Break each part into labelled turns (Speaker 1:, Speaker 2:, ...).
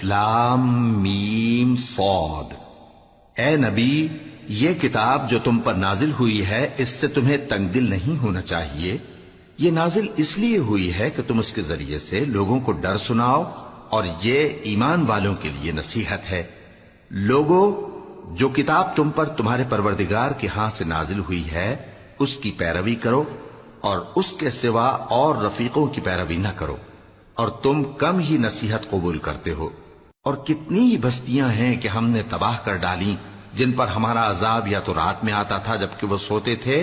Speaker 1: الف لام میم صاد۔ اے نبی، یہ کتاب جو تم پر نازل ہوئی ہے اس سے تمہیں تنگ دل نہیں ہونا چاہیے۔ یہ نازل اس لیے ہوئی ہے کہ تم اس کے ذریعے سے لوگوں کو ڈر سناؤ، اور یہ ایمان والوں کے لیے نصیحت ہے۔ لوگوں، جو کتاب تم پر تمہارے پروردگار کے ہاں سے نازل ہوئی ہے اس کی پیروی کرو، اور اس کے سوا اور رفیقوں کی پیروی نہ کرو، اور تم کم ہی نصیحت قبول کرتے ہو۔ اور کتنی ہی بستیاں ہیں کہ ہم نے تباہ کر ڈالیں جن پر ہمارا عذاب یا تو رات میں آتا تھا جبکہ وہ سوتے تھے،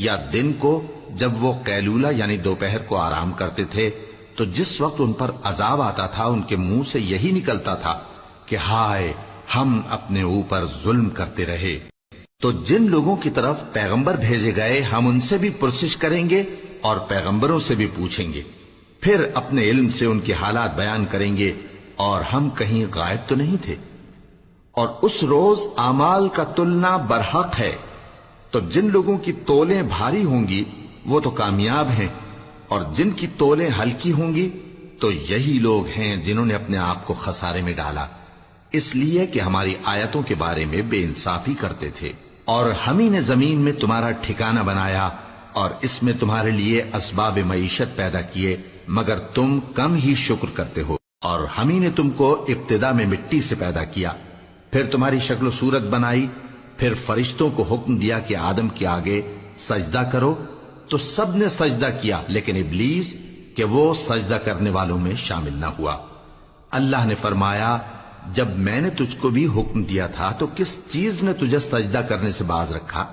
Speaker 1: یا دن کو جب وہ قیلولہ یعنی دوپہر کو آرام کرتے تھے، تو جس وقت ان پر عذاب آتا تھا ان کے منہ سے یہی نکلتا تھا کہ ہائے، ہم اپنے اوپر ظلم کرتے رہے۔ تو جن لوگوں کی طرف پیغمبر بھیجے گئے ہم ان سے بھی پرسش کریں گے اور پیغمبروں سے بھی پوچھیں گے، پھر اپنے علم سے ان کے حالات بیان کریں گے، اور ہم کہیں غائب تو نہیں تھے۔ اور اس روز اعمال کا تلنا برحق ہے، تو جن لوگوں کی تولیں بھاری ہوں گی وہ تو کامیاب ہیں، اور جن کی تولیں ہلکی ہوں گی تو یہی لوگ ہیں جنہوں نے اپنے آپ کو خسارے میں ڈالا، اس لیے کہ ہماری آیتوں کے بارے میں بے انصافی کرتے تھے۔ اور ہم ہی نے زمین میں تمہارا ٹھکانہ بنایا اور اس میں تمہارے لیے اسباب معیشت پیدا کیے، مگر تم کم ہی شکر کرتے ہو۔ اور ہم ہی نے تم کو ابتدا میں مٹی سے پیدا کیا، پھر تمہاری شکل و صورت بنائی، پھر فرشتوں کو حکم دیا کہ آدم کے آگے سجدہ کرو، تو سب نے سجدہ کیا لیکن ابلیس کہ وہ سجدہ کرنے والوں میں شامل نہ ہوا۔ اللہ نے فرمایا، جب میں نے تجھ کو بھی حکم دیا تھا تو کس چیز نے تجھے سجدہ کرنے سے باز رکھا؟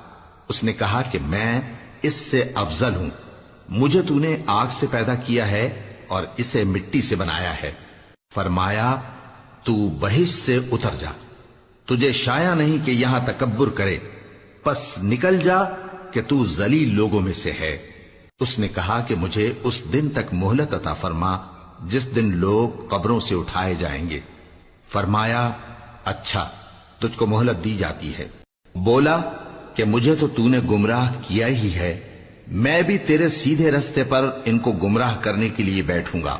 Speaker 1: اس نے کہا کہ میں اس سے افضل ہوں، مجھے تو نے آگ سے پیدا کیا ہے اور اسے مٹی سے بنایا ہے۔ فرمایا، تو بہشت سے اتر جا، تجھے شایع نہیں کہ یہاں تکبر کرے، پس نکل جا کہ تو ذلیل لوگوں میں سے ہے۔ اس نے کہا کہ مجھے اس دن تک مہلت عطا فرما جس دن لوگ قبروں سے اٹھائے جائیں گے۔ فرمایا، اچھا، تجھ کو مہلت دی جاتی ہے۔ بولا کہ مجھے تو نے گمراہ کیا ہی ہے، میں بھی تیرے سیدھے رستے پر ان کو گمراہ کرنے کے لیے بیٹھوں گا،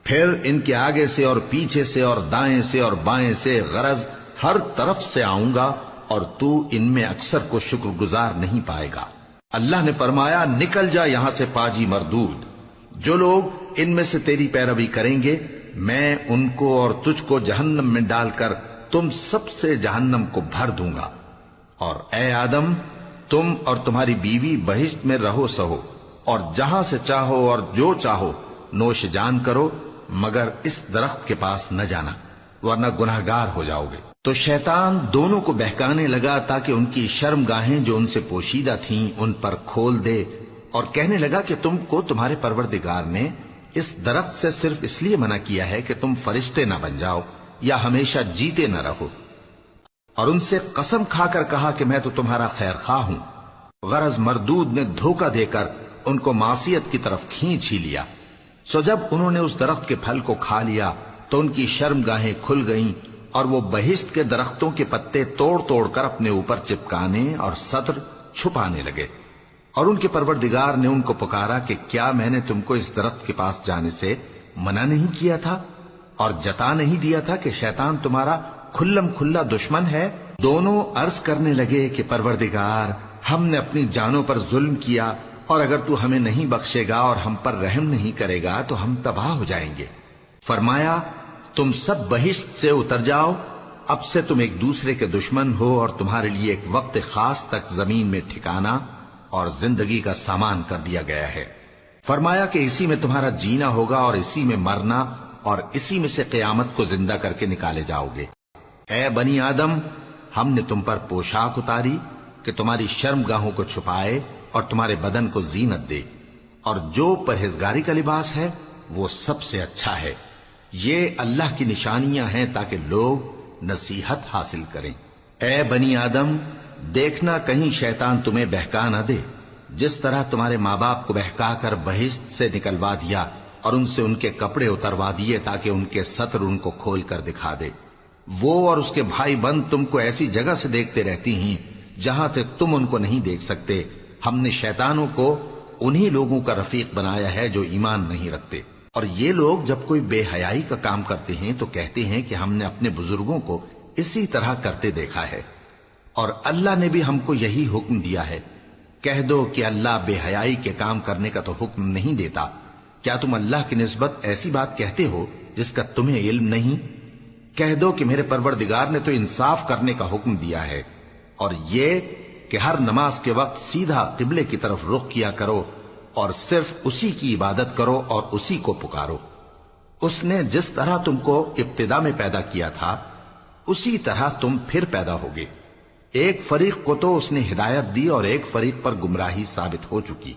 Speaker 1: پھر ان کے آگے سے اور پیچھے سے اور دائیں سے اور بائیں سے، غرض ہر طرف سے آؤں گا، اور تو ان میں اکثر کو شکر گزار نہیں پائے گا۔ اللہ نے فرمایا، نکل جا یہاں سے پاجی مردود، جو لوگ ان میں سے تیری پیروی کریں گے میں ان کو اور تجھ کو جہنم میں ڈال کر تم سب سے جہنم کو بھر دوں گا۔ اور اے آدم، تم اور تمہاری بیوی بہشت میں رہو سہو، اور جہاں سے چاہو اور جو چاہو نوش جان کرو، مگر اس درخت کے پاس نہ جانا ورنہ گناہگار ہو جاؤ گے۔ تو شیطان دونوں کو بہکانے لگا تاکہ ان کی شرم گاہیں جو ان سے پوشیدہ تھیں ان پر کھول دے، اور کہنے لگا کہ تم کو تمہارے پروردگار نے اس درخت سے صرف اس لیے منع کیا ہے کہ تم فرشتے نہ بن جاؤ یا ہمیشہ جیتے نہ رہو۔ اور ان سے قسم کھا کر کہا کہ میں تو تمہارا خیر خواہ ہوں۔ غرض مردود نے دھوکہ دے کر ان کو معصیت کی طرف کھینچ ہی لیا۔ سو جب انہوں نے اس درخت کے پھل کو کھا لیا تو ان کی شرم گاہیں کھل گئیں، اور وہ بہشت کے درختوں کے پتے توڑ توڑ کر اپنے اوپر چپکانے اور سطر چھپانے لگے۔ اور ان کے پروردگار نے ان کو پکارا کہ کیا میں نے تم کو اس درخت کے پاس جانے سے منع نہیں کیا تھا، اور جتا نہیں دیا تھا کہ شیطان تمہارا کھلم کھلا دشمن ہے؟ دونوں عرض کرنے لگے کہ پروردگار، ہم نے اپنی جانوں پر ظلم کیا، اور اگر تو ہمیں نہیں بخشے گا اور ہم پر رحم نہیں کرے گا تو ہم تباہ ہو جائیں گے۔ فرمایا، تم سب بہشت سے اتر جاؤ، اب سے تم ایک دوسرے کے دشمن ہو، اور تمہارے لیے ایک وقت خاص تک زمین میں ٹھکانا اور زندگی کا سامان کر دیا گیا ہے۔ فرمایا کہ اسی میں تمہارا جینا ہوگا اور اسی میں مرنا، اور اسی میں سے قیامت کو زندہ کر کے نکالے جاؤ گے۔ اے بنی آدم، ہم نے تم پر پوشاک اتاری کہ تمہاری شرم گاہوں کو چھپائے اور تمہارے بدن کو زینت دے، اور جو پرہیزگاری کا لباس ہے وہ سب سے اچھا ہے۔ یہ اللہ کی نشانیاں ہیں تاکہ لوگ نصیحت حاصل کریں۔ اے بنی آدم، دیکھنا کہیں شیطان تمہیں بہکا نہ دے، جس طرح تمہارے ماں باپ کو بہکا کر بہشت سے نکلوا دیا اور ان سے ان کے کپڑے اتروا دیے تاکہ ان کے سطر ان کو کھول کر دکھا دے۔ وہ اور اس کے بھائی بند تم کو ایسی جگہ سے دیکھتے رہتی ہیں جہاں سے تم ان کو نہیں دیکھ سکتے۔ ہم نے شیطانوں کو انہی لوگوں کا رفیق بنایا ہے جو ایمان نہیں رکھتے۔ اور یہ لوگ جب کوئی بے حیائی کا کام کرتے ہیں تو کہتے ہیں کہ ہم نے اپنے بزرگوں کو اسی طرح کرتے دیکھا ہے اور اللہ نے بھی ہم کو یہی حکم دیا ہے۔ کہہ دو کہ اللہ بے حیائی کے کام کرنے کا تو حکم نہیں دیتا، کیا تم اللہ کی نسبت ایسی بات کہتے ہو جس کا تمہیں علم نہیں؟ کہہ دو کہ میرے پروردگار نے تو انصاف کرنے کا حکم دیا ہے، اور یہ کہ ہر نماز کے وقت سیدھا قبلے کی طرف رخ کیا کرو اور صرف اسی کی عبادت کرو اور اسی کو پکارو۔ اس نے جس طرح تم کو ابتدا میں پیدا کیا تھا اسی طرح تم پھر پیدا ہوگے۔ ایک فریق کو تو اس نے ہدایت دی اور ایک فریق پر گمراہی ثابت ہو چکی۔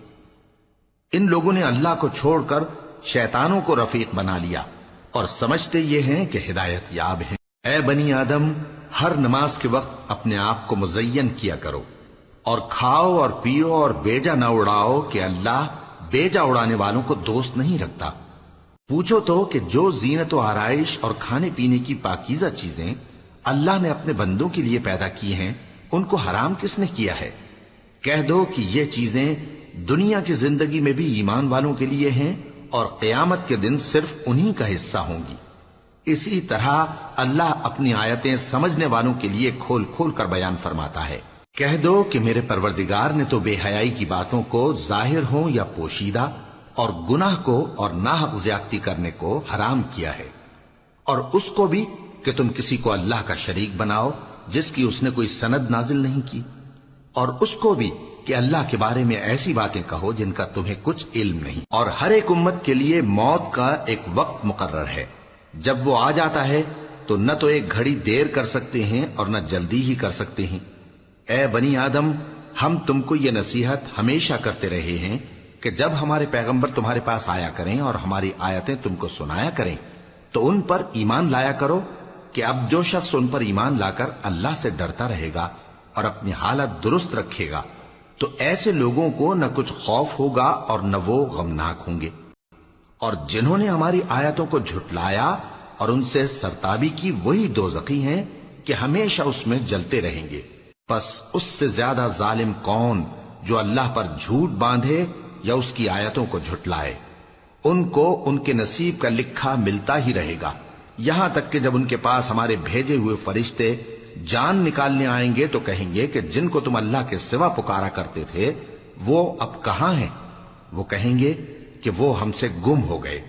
Speaker 1: ان لوگوں نے اللہ کو چھوڑ کر شیطانوں کو رفیق بنا لیا اور سمجھتے یہ ہیں کہ ہدایت یاب ہیں۔ اے بنی آدم، ہر نماز کے وقت اپنے آپ کو مزین کیا کرو اور کھاؤ اور پیو اور بیجا نہ اڑاؤ کہ اللہ بیجا اڑانے والوں کو دوست نہیں رکھتا۔ پوچھو تو کہ جو زینت و آرائش اور کھانے پینے کی پاکیزہ چیزیں اللہ نے اپنے بندوں کے لیے پیدا کی ہیں ان کو حرام کس نے کیا ہے؟ کہہ دو کہ یہ چیزیں دنیا کی زندگی میں بھی ایمان والوں کے لیے ہیں اور قیامت کے دن صرف انہی کا حصہ ہوں گی۔ اسی طرح اللہ اپنی آیتیں سمجھنے والوں کے لیے کھول کھول کر بیان فرماتا ہے۔ کہہ دو کہ میرے پروردگار نے تو بے حیائی کی باتوں کو ظاہر ہوں یا پوشیدہ اور گناہ کو اور ناحق زیادتی کرنے کو حرام کیا ہے، اور اس کو بھی کہ تم کسی کو اللہ کا شریک بناؤ جس کی اس نے کوئی سند نازل نہیں کی، اور اس کو بھی کہ اللہ کے بارے میں ایسی باتیں کہو جن کا تمہیں کچھ علم نہیں۔ اور ہر ایک امت کے لیے موت کا ایک وقت مقرر ہے، جب وہ آ جاتا ہے تو نہ تو ایک گھڑی دیر کر سکتے ہیں اور نہ جلدی ہی کر سکتے ہیں۔ اے بنی آدم، ہم تم کو یہ نصیحت ہمیشہ کرتے رہے ہیں کہ جب ہمارے پیغمبر تمہارے پاس آیا کریں اور ہماری آیتیں تم کو سنایا کریں تو ان پر ایمان لایا کرو، کہ اب جو شخص ان پر ایمان لا کر اللہ سے ڈرتا رہے گا اور اپنی حالت درست رکھے گا تو ایسے لوگوں کو نہ کچھ خوف ہوگا اور نہ وہ غمناک ہوں گے۔ اور جنہوں نے ہماری آیتوں کو جھٹلایا اور ان سے سرتابی کی وہی دوزخی ہیں کہ ہمیشہ اس میں جلتے رہیں گے۔ پس اس سے زیادہ ظالم کون جو اللہ پر جھوٹ باندھے یا اس کی آیتوں کو جھٹلائے؟ ان کو ان کے نصیب کا لکھا ملتا ہی رہے گا، یہاں تک کہ جب ان کے پاس ہمارے بھیجے ہوئے فرشتے جان نکالنے آئیں گے تو کہیں گے کہ جن کو تم اللہ کے سوا پکارا کرتے تھے وہ اب کہاں ہیں؟ وہ کہیں گے کہ وہ ہم سے گم ہو گئے،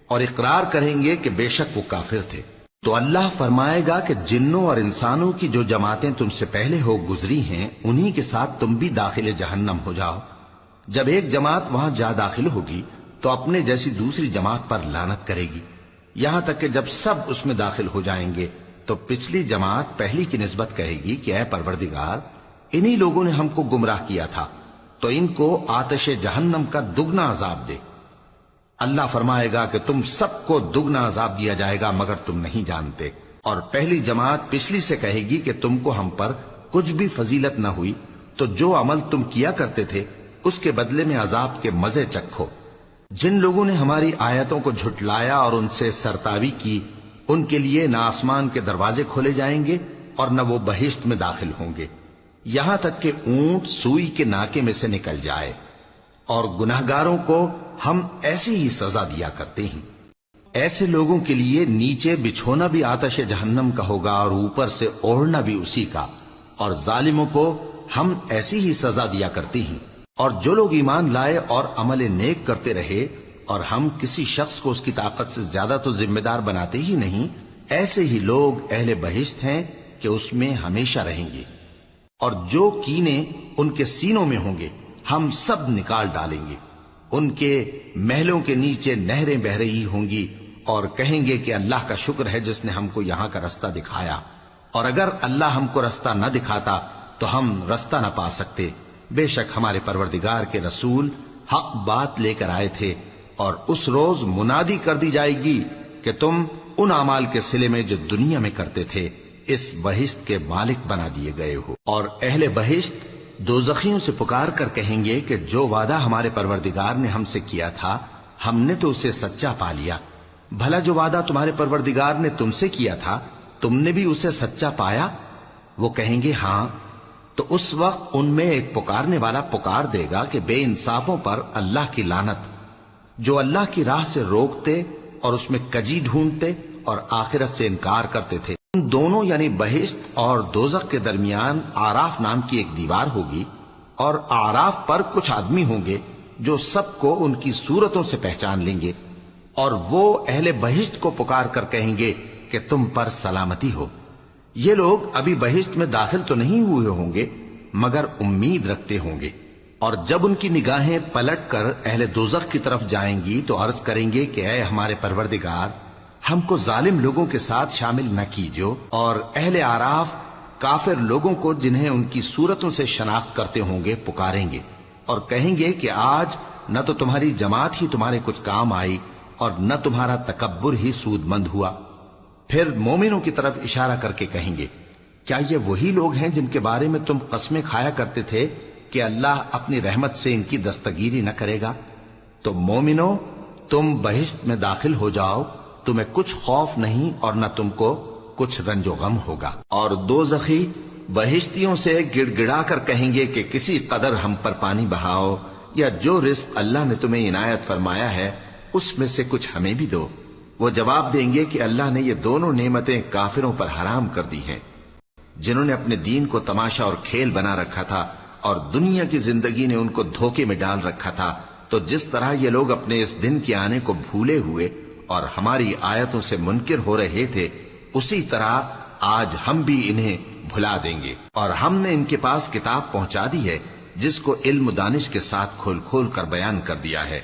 Speaker 1: اور اقرار کریں گے کہ بے شک وہ کافر تھے۔ تو اللہ فرمائے گا کہ جنوں اور انسانوں کی جو جماعتیں تم سے پہلے ہو گزری ہیں انہی کے ساتھ تم بھی داخل جہنم ہو جاؤ۔ جب ایک جماعت وہاں جا داخل ہوگی تو اپنے جیسی دوسری جماعت پر لعنت کرے گی، یہاں تک کہ جب سب اس میں داخل ہو جائیں گے تو پچھلی جماعت پہلی کی نسبت کہے گی کہ اے پروردگار، انہی لوگوں نے ہم کو گمراہ کیا تھا، تو ان کو آتش جہنم کا دگنا عذاب دے۔ اللہ فرمائے گا کہ تم سب کو دگنا عذاب دیا جائے گا مگر تم نہیں جانتے۔ اور پہلی جماعت پچھلی سے کہے گی کہ تم کو ہم پر کچھ بھی فضیلت نہ ہوئی، تو جو عمل تم کیا کرتے تھے اس کے بدلے میں عذاب کے مزے چکھو۔ جن لوگوں نے ہماری آیتوں کو جھٹلایا اور ان سے سرتاوی کی ان کے لیے نہ آسمان کے دروازے کھولے جائیں گے اور نہ وہ بہشت میں داخل ہوں گے، یہاں تک کہ اونٹ سوئی کے ناکے میں سے نکل جائے۔ اور گناہگاروں کو ہم ایسی ہی سزا دیا کرتے ہیں۔ ایسے لوگوں کے لیے نیچے بچھونا بھی آتش جہنم کا ہوگا اور اوپر سے اوڑھنا بھی اسی کا، اور ظالموں کو ہم ایسی ہی سزا دیا کرتے ہیں۔ اور جو لوگ ایمان لائے اور عمل نیک کرتے رہے اور ہم کسی شخص کو اس کی طاقت سے زیادہ تو ذمہ دار بناتے ہی نہیں، ایسے ہی لوگ اہل بہشت ہیں کہ اس میں ہمیشہ رہیں گے۔ اور جو کینے ان کے سینوں میں ہوں گے ہم سب نکال ڈالیں گے، ان کے محلوں کے نیچے نہریں بہ رہی ہوں گی، اور کہیں گے کہ اللہ کا شکر ہے جس نے ہم کو یہاں کا رستہ دکھایا، اور اگر اللہ ہم کو رستہ نہ دکھاتا تو ہم رستہ نہ پا سکتے۔ بے شک ہمارے پروردگار کے رسول حق بات لے کر آئے تھے، اور اس روز منادی کر دی جائے گی کہ تم ان اعمال کے صلے میں جو دنیا میں کرتے تھے اس بہشت کے مالک بنا دیے گئے ہو۔ اور اہل بہشت دوزخیوں سے پکار کر کہیں گے کہ جو وعدہ ہمارے پروردگار نے ہم سے کیا تھا ہم نے تو اسے سچا پا لیا، بھلا جو وعدہ تمہارے پروردگار نے تم سے کیا تھا تم نے بھی اسے سچا پایا؟ وہ کہیں گے ہاں۔ تو اس وقت ان میں ایک پکارنے والا پکار دے گا کہ بے انصافوں پر اللہ کی لعنت، جو اللہ کی راہ سے روکتے اور اس میں کجی ڈھونڈتے اور آخرت سے انکار کرتے تھے، ان دونوں یعنی بہشت اور دوزخ کے درمیان آراف نام کی ایک دیوار ہوگی، اور آراف پر کچھ آدمی ہوں گے جو سب کو ان کی صورتوں سے پہچان لیں گے، اور وہ اہل بہشت کو پکار کر کہیں گے کہ تم پر سلامتی ہو۔ یہ لوگ ابھی بہشت میں داخل تو نہیں ہوئے ہوں گے مگر امید رکھتے ہوں گے، اور جب ان کی نگاہیں پلٹ کر اہل دوزخ کی طرف جائیں گی تو عرض کریں گے کہ اے ہمارے پروردگار، ہم کو ظالم لوگوں کے ساتھ شامل نہ کیجو۔ اور اہل آراف کافر لوگوں کو جنہیں ان کی صورتوں سے شناخت کرتے ہوں گے پکاریں گے اور کہیں گے کہ آج نہ تو تمہاری جماعت ہی تمہارے کچھ کام آئی اور نہ تمہارا تکبر ہی سود مند ہوا۔ پھر مومنوں کی طرف اشارہ کر کے کہیں گے، کیا یہ وہی لوگ ہیں جن کے بارے میں تم قسمیں کھایا کرتے تھے کہ اللہ اپنی رحمت سے ان کی دستگیری نہ کرے گا؟ تو مومنوں، تم بہشت میں داخل ہو جاؤ، تمہیں کچھ خوف نہیں اور نہ تم کو کچھ رنج و غم ہوگا۔ اور دوزخی بہشتیوں سے گڑ گڑا کر کہیں گے کہ کسی قدر ہم پر پانی بہاؤ، یا جو رزق اللہ نے تمہیں عنایت فرمایا ہے اس میں سے کچھ ہمیں بھی دو۔ وہ جواب دیں گے کہ اللہ نے یہ دونوں نعمتیں کافروں پر حرام کر دی ہیں، جنہوں نے اپنے دین کو تماشا اور کھیل بنا رکھا تھا اور دنیا کی زندگی نے ان کو دھوکے میں ڈال رکھا تھا۔ تو جس طرح یہ لوگ اپنے اس دن کے آنے کو بھولے ہوئے اور ہماری آیتوں سے منکر ہو رہے تھے، اسی طرح آج ہم بھی انہیں بھلا دیں گے۔ اور ہم نے ان کے پاس کتاب پہنچا دی ہے جس کو علم و دانش کے ساتھ کھول کھول کر بیان کر دیا ہے،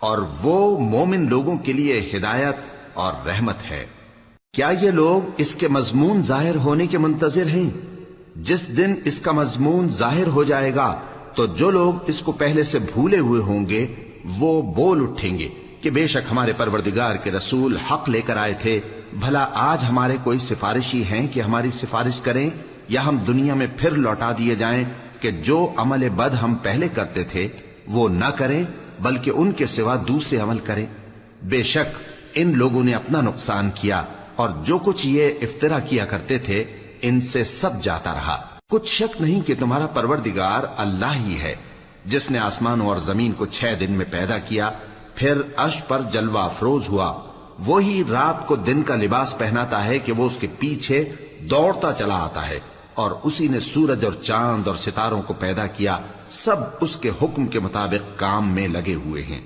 Speaker 1: اور وہ مومن لوگوں کے لیے ہدایت اور رحمت ہے۔ کیا یہ لوگ اس کے مضمون ظاہر ہونے کے منتظر ہیں؟ جس دن اس کا مضمون ظاہر ہو جائے گا تو جو لوگ اس کو پہلے سے بھولے ہوئے ہوں گے وہ بول اٹھیں گے کہ بے شک ہمارے پروردگار کے رسول حق لے کر آئے تھے، بھلا آج ہمارے کوئی سفارشی ہیں کہ ہماری سفارش کریں، یا ہم دنیا میں پھر لوٹا دیے جائیں کہ جو عمل بد ہم پہلے کرتے تھے وہ نہ کریں بلکہ ان کے سوا دوسرے عمل کریں۔ بے شک ان لوگوں نے اپنا نقصان کیا، اور جو کچھ یہ افطرا کیا کرتے تھے ان سے سب جاتا رہا۔ کچھ شک نہیں کہ تمہارا پروردگار اللہ ہی ہے جس نے آسمانوں اور زمین کو 6 دن میں پیدا کیا، پھر عرش پر جلوہ افروز ہوا۔ وہی رات کو دن کا لباس پہناتا ہے کہ وہ اس کے پیچھے دوڑتا چلا آتا ہے، اور اسی نے سورج اور چاند اور ستاروں کو پیدا کیا، سب اس کے حکم کے مطابق کام میں لگے ہوئے ہیں۔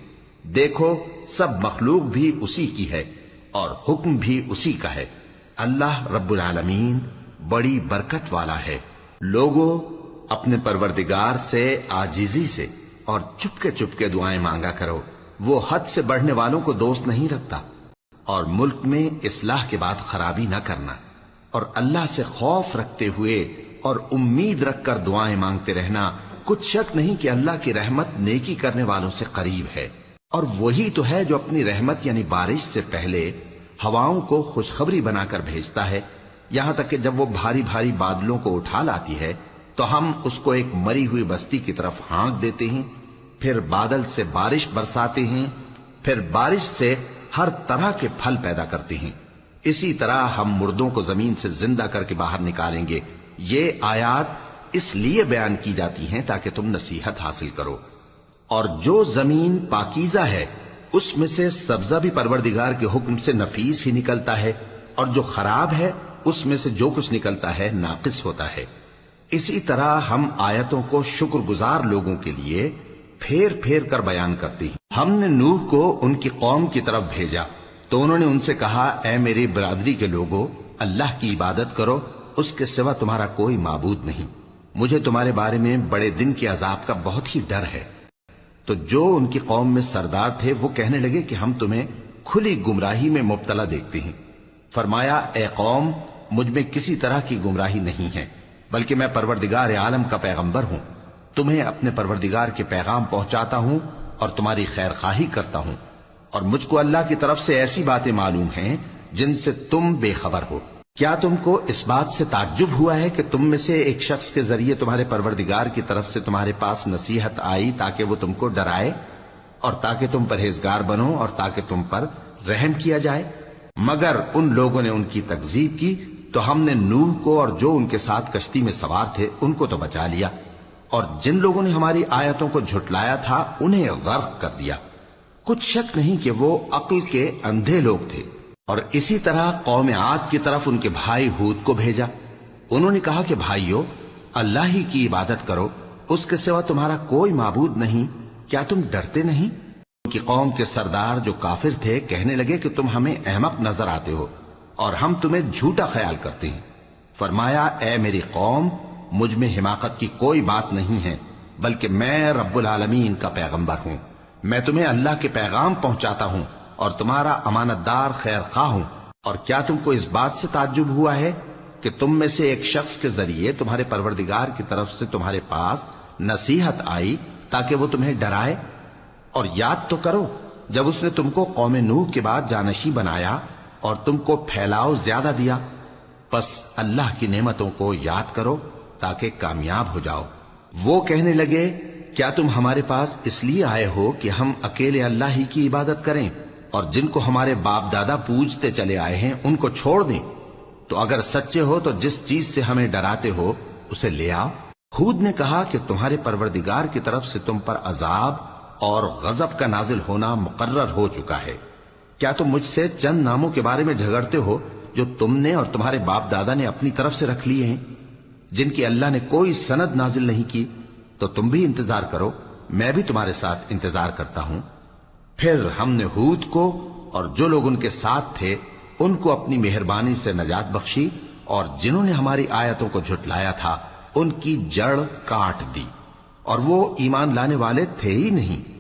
Speaker 1: دیکھو سب مخلوق بھی اسی کی ہے اور حکم بھی اسی کا ہے۔ اللہ رب العالمین بڑی برکت والا ہے۔ لوگوں، اپنے پروردگار سے عاجزی سے اور چپکے دعائیں مانگا کرو، وہ حد سے بڑھنے والوں کو دوست نہیں رکھتا، اور ملک میں اصلاح کے بعد خرابی نہ کرنا، اور اللہ سے خوف رکھتے ہوئے اور امید رکھ کر دعائیں مانگتے رہنا۔ کچھ شک نہیں کہ اللہ کی رحمت نیکی کرنے والوں سے قریب ہے، اور وہی تو ہے جو اپنی رحمت یعنی بارش سے پہلے ہواؤں کو خوشخبری بنا کر بھیجتا ہے، یہاں تک کہ جب وہ بھاری بھاری بادلوں کو اٹھا لاتی ہے تو ہم اس کو ایک مری ہوئی بستی کی طرف ہانک دیتے ہیں، پھر بادل سے بارش برساتے ہیں، پھر بارش سے ہر طرح کے پھل پیدا کرتے ہیں۔ اسی طرح ہم مردوں کو زمین سے زندہ کر کے باہر نکالیں گے۔ یہ آیات اس لیے بیان کی جاتی ہیں تاکہ تم نصیحت حاصل کرو۔ اور جو زمین پاکیزہ ہے اس میں سے سبزہ بھی پروردگار کے حکم سے نفیس ہی نکلتا ہے، اور جو خراب ہے اس میں سے جو کچھ نکلتا ہے ناقص ہوتا ہے۔ اسی طرح ہم آیتوں کو شکر گزار لوگوں کے لیے پھیر پھیر کر بیان کرتے ہیں۔ ہم نے نوح کو ان کی قوم کی طرف بھیجا تو انہوں نے ان سے کہا، اے میری برادری کے لوگوں، اللہ کی عبادت کرو، اس کے سوا تمہارا کوئی معبود نہیں، مجھے تمہارے بارے میں بڑے دن کے عذاب کا بہت ہی ڈر ہے۔ تو جو ان کی قوم میں سردار تھے وہ کہنے لگے کہ ہم تمہیں کھلی گمراہی میں مبتلا دیکھتے ہیں۔ فرمایا، اے قوم، مجھ میں کسی طرح کی گمراہی نہیں ہے، بلکہ میں پروردگار عالم کا پیغمبر ہوں، تمہیں اپنے پروردگار کے پیغام پہنچاتا ہوں اور تمہاری خیر خواہی کرتا ہوں، اور مجھ کو اللہ کی طرف سے ایسی باتیں معلوم ہیں جن سے تم بے خبر ہو۔ کیا تم کو اس بات سے تعجب ہوا ہے کہ تم میں سے ایک شخص کے ذریعے تمہارے پروردگار کی طرف سے تمہارے پاس نصیحت آئی تاکہ وہ تم کو ڈرائے اور تاکہ تم پرہیزگار بنو اور تاکہ تم پر رحم کیا جائے؟ مگر ان لوگوں نے ان کی تکذیب کی تو ہم نے نوح کو اور جو ان کے ساتھ کشتی میں سوار تھے ان کو تو بچا لیا، اور جن لوگوں نے ہماری آیتوں کو جھٹلایا تھا انہیں غرق کر دیا۔ کچھ شک نہیں کہ وہ عقل کے اندھے لوگ تھے۔ اور اسی طرح قوم عاد کی طرف ان کے بھائی ہود کو بھیجا۔ انہوں نے کہا کہ بھائیو، اللہ ہی کی عبادت کرو، اس کے سوا تمہارا کوئی معبود نہیں، کیا تم ڈرتے نہیں؟ ان کی قوم کے سردار جو کافر تھے کہنے لگے کہ تم ہمیں احمق نظر آتے ہو اور ہم تمہیں جھوٹا خیال کرتے ہیں۔ فرمایا، اے میری قوم، مجھ میں حماقت کی کوئی بات نہیں ہے، بلکہ میں رب العالمین کا پیغمبر ہوں۔ میں تمہیں اللہ کے پیغام پہنچاتا ہوں اور تمہارا امانت دار خیر خواہ ہوں۔ اور کیا تم کو اس بات سے تعجب ہوا ہے کہ تم میں سے ایک شخص کے ذریعے تمہارے پروردگار کی طرف سے تمہارے پاس نصیحت آئی تاکہ وہ تمہیں ڈرائے؟ اور یاد تو کرو جب اس نے تم کو قوم نوح کے بعد جانشین بنایا اور تم کو پھیلاؤ زیادہ دیا۔ پس اللہ کی نعمتوں کو یاد کرو تاکہ کامیاب ہو جاؤ۔ وہ کہنے لگے، کیا تم ہمارے پاس اس لیے آئے ہو کہ ہم اکیلے اللہ ہی کی عبادت کریں اور جن کو ہمارے باپ دادا پوجتے چلے آئے ہیں ان کو چھوڑ دیں؟ تو اگر سچے ہو تو جس چیز سے ہمیں ڈراتے ہو اسے لے آؤ۔ ہود نے کہا کہ تمہارے پروردگار کی طرف سے تم پر عذاب اور غضب کا نازل ہونا مقرر ہو چکا ہے۔ کیا تم مجھ سے چند ناموں کے بارے میں جھگڑتے ہو جو تم نے اور تمہارے باپ دادا نے اپنی طرف سے رکھ لیے ہیں، جن کی اللہ نے کوئی سند نازل نہیں کی؟ تو تم بھی انتظار کرو، میں بھی تمہارے ساتھ انتظار کرتا ہوں۔ پھر ہم نے ہود کو اور جو لوگ ان کے ساتھ تھے ان کو اپنی مہربانی سے نجات بخشی، اور جنہوں نے ہماری آیتوں کو جھٹلایا تھا ان کی جڑ کاٹ دی، اور وہ ایمان لانے والے تھے ہی نہیں۔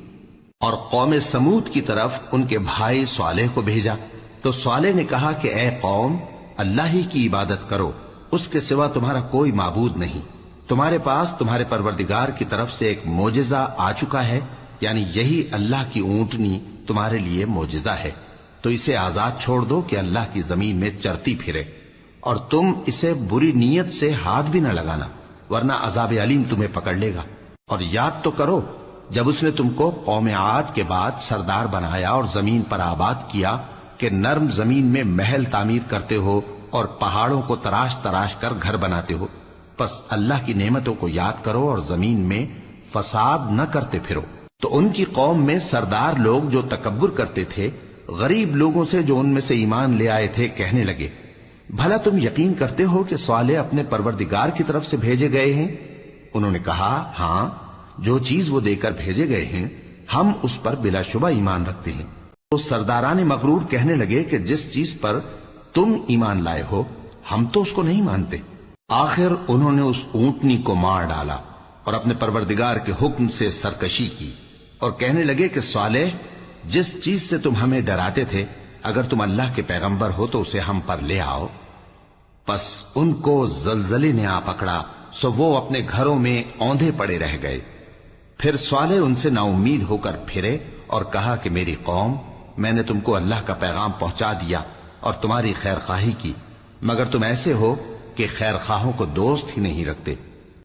Speaker 1: اور قوم سمود کی طرف ان کے بھائی صالح کو بھیجا، تو صالح نے کہا کہ اے قوم، اللہ ہی کی عبادت کرو، اس کے سوا تمہارا کوئی معبود نہیں۔ تمہارے پاس تمہارے پروردگار کی طرف سے ایک معجزہ آ چکا ہے، یعنی یہی اللہ کی اونٹنی تمہارے لیے معجزہ ہے، تو اسے آزاد چھوڑ دو کہ اللہ کی زمین میں چرتی پھرے، اور تم اسے بری نیت سے ہاتھ بھی نہ لگانا، ورنہ عذاب علیم تمہیں پکڑ لے گا۔ اور یاد تو کرو جب اس نے تم کو قوم عاد کے بعد سردار بنایا اور زمین پر آباد کیا کہ نرم زمین میں محل تعمیر کرتے ہو اور پہاڑوں کو تراش تراش کر گھر بناتے ہو۔ پس اللہ کی نعمتوں کو یاد کرو اور زمین میں فساد نہ کرتے پھرو۔ تو ان کی قوم میں سردار لوگ جو تکبر کرتے تھے غریب لوگوں سے جو ان میں سے ایمان لے آئے تھے کہنے لگے، بھلا تم یقین کرتے ہو کہ صالح اپنے پروردگار کی طرف سے بھیجے گئے ہیں؟ انہوں نے کہا، ہاں، جو چیز وہ دے کر بھیجے گئے ہیں ہم اس پر بلا شبہ ایمان رکھتے ہیں۔ تو سرداران مغرور کہنے لگے کہ جس چیز پر تم ایمان لائے ہو ہم تو اس کو نہیں مانتے۔ آخر انہوں نے اس اونٹنی کو مار ڈالا اور اپنے پروردگار کے حکم سے سرکشی کی، اور کہنے لگے کہ صالح، جس چیز سے تم ہمیں ڈراتے تھے اگر تم اللہ کے پیغمبر ہو تو اسے ہم پر لے آؤ۔ پس ان کو زلزلے نے آ پکڑا، سو وہ اپنے گھروں میں اوندھے پڑے رہ گئے۔ پھر صالح ان سے نا امید ہو کر پھرے اور کہا کہ میری قوم، میں نے تم کو اللہ کا پیغام پہنچا دیا اور تمہاری خیر خواہی کی، مگر تم ایسے ہو کہ خیر خواہوں کو دوست ہی نہیں رکھتے۔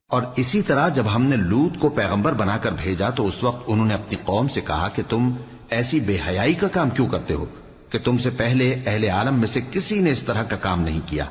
Speaker 1: اور اسی طرح جب ہم نے لوط کو پیغمبر بنا کر بھیجا تو اس وقت انہوں نے اپنی قوم سے کہا کہ تم ایسی بے حیائی کا کام کیوں کرتے ہو کہ تم سے پہلے اہل عالم میں سے کسی نے اس طرح کا کام نہیں کیا۔